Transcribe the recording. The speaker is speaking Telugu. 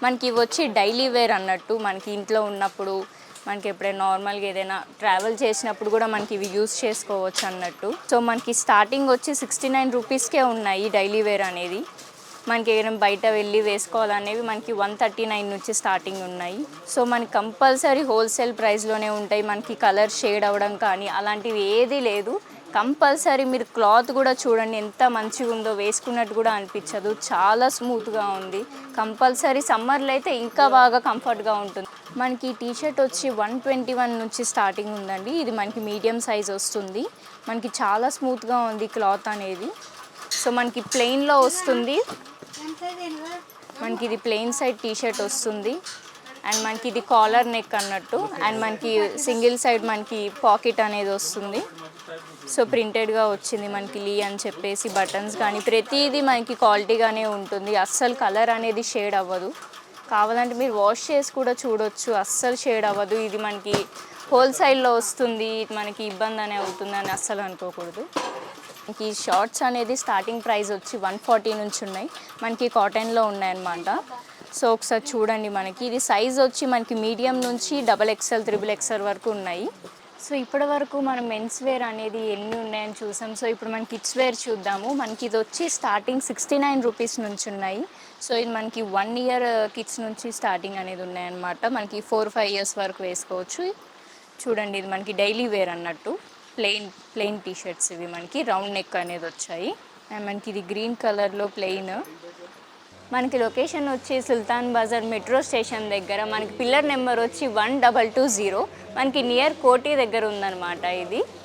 మనకి ఇవి వచ్చి డైలీ వేర్ అన్నట్టు, మనకి ఇంట్లో ఉన్నప్పుడు మనకి ఎప్పుడైనా నార్మల్గా ఏదైనా ట్రావెల్ చేసినప్పుడు కూడా మనకి ఇవి యూస్ చేసుకోవచ్చు అన్నట్టు. సో మనకి స్టార్టింగ్ వచ్చి 69 రూపీస్కే ఉన్నాయి డైలీ వేర్ అనేది. మనకి ఏదైనా బయట వెళ్ళి వేసుకోవాలనేవి మనకి 139 నుంచి స్టార్టింగ్ ఉన్నాయి. సో మనకి కంపల్సరీ హోల్సేల్ ప్రైస్లోనే ఉంటాయి. మనకి కలర్ షేడ్ అవ్వడం కానీ అలాంటివి ఏదీ లేదు. కంపల్సరీ మీరు క్లాత్ కూడా చూడండి ఎంత మంచిగా ఉందో, వేసుకున్నట్టు కూడా అనిపించదు, చాలా స్మూత్గా ఉంది. కంపల్సరీ సమ్మర్లో అయితే ఇంకా బాగా కంఫర్ట్గా ఉంటుంది. మనకి టీ షర్ట్ వచ్చి 121 నుంచి స్టార్టింగ్ ఉందండి. ఇది మనకి మీడియం సైజ్ వస్తుంది. మనకి చాలా స్మూత్గా ఉంది క్లాత్ అనేది. సో మనకి ప్లెయిన్లో వస్తుంది. మనకి ఇది ప్లెయిన్ సైడ్ టీ షర్ట్ వస్తుంది. అండ్ మనకి ఇది కాలర్ నెక్ అన్నట్టు. అండ్ మనకి సింగిల్ సైడ్ మనకి పాకెట్ అనేది వస్తుంది. సో ప్రింటెడ్గా వచ్చింది మనకి లీ అని చెప్పేసి. బటన్స్ కానీ ప్రతిదీ మనకి క్వాలిటీగానే ఉంటుంది. అస్సలు కలర్ అనేది షేడ్ అవ్వదు. కావాలంటే మీరు వాష్ చేసి కూడా చూడొచ్చు, అస్సలు షేడ్ అవ్వదు. ఇది మనకి హోల్సేల్లో వస్తుంది, మనకి ఇబ్బంది అనే అవుతుందని అస్సలు అనుకోకూడదు. మనకి షార్ట్స్ అనేది స్టార్టింగ్ ప్రైస్ వచ్చి 140 నుంచి ఉన్నాయి. మనకి కాటన్లో ఉన్నాయన్నమాట. సో ఒకసారి చూడండి. మనకి ఇది సైజ్ వచ్చి మనకి మీడియం నుంచి XXL, XXL వరకు ఉన్నాయి. సో ఇప్పటి వరకు మనం మెన్స్ వేర్ అనేది ఎన్ని ఉన్నాయని చూసాం. సో ఇప్పుడు మనం కిడ్స్ వేర్ చూద్దాము. మనకి ఇది వచ్చి స్టార్టింగ్ 69 రూపీస్ నుంచి ఉన్నాయి. సో ఇది మనకి 1 ఇయర్ కిడ్స్ నుంచి స్టార్టింగ్ అనేది ఉన్నాయన్నమాట. మనకి 4-5 ఇయర్స్ వరకు వేసుకోవచ్చు. చూడండి, ఇది మనకి డైలీ వేర్ అన్నట్టు. ప్లెయిన్ టీ షర్ట్స్ ఇవి మనకి రౌండ్ నెక్ అనేది వచ్చాయి. అండ్ మనకి ఇది గ్రీన్ కలర్లో ప్లెయిన్. మనకి లొకేషన్ వచ్చి సుల్తాన్ బజార్ మెట్రో స్టేషన్ దగ్గర. మనకి పిల్లర్ నెంబర్ వచ్చి 1220. మనకి నియర్ కోటి దగ్గర ఉందన్నమాట ఇది.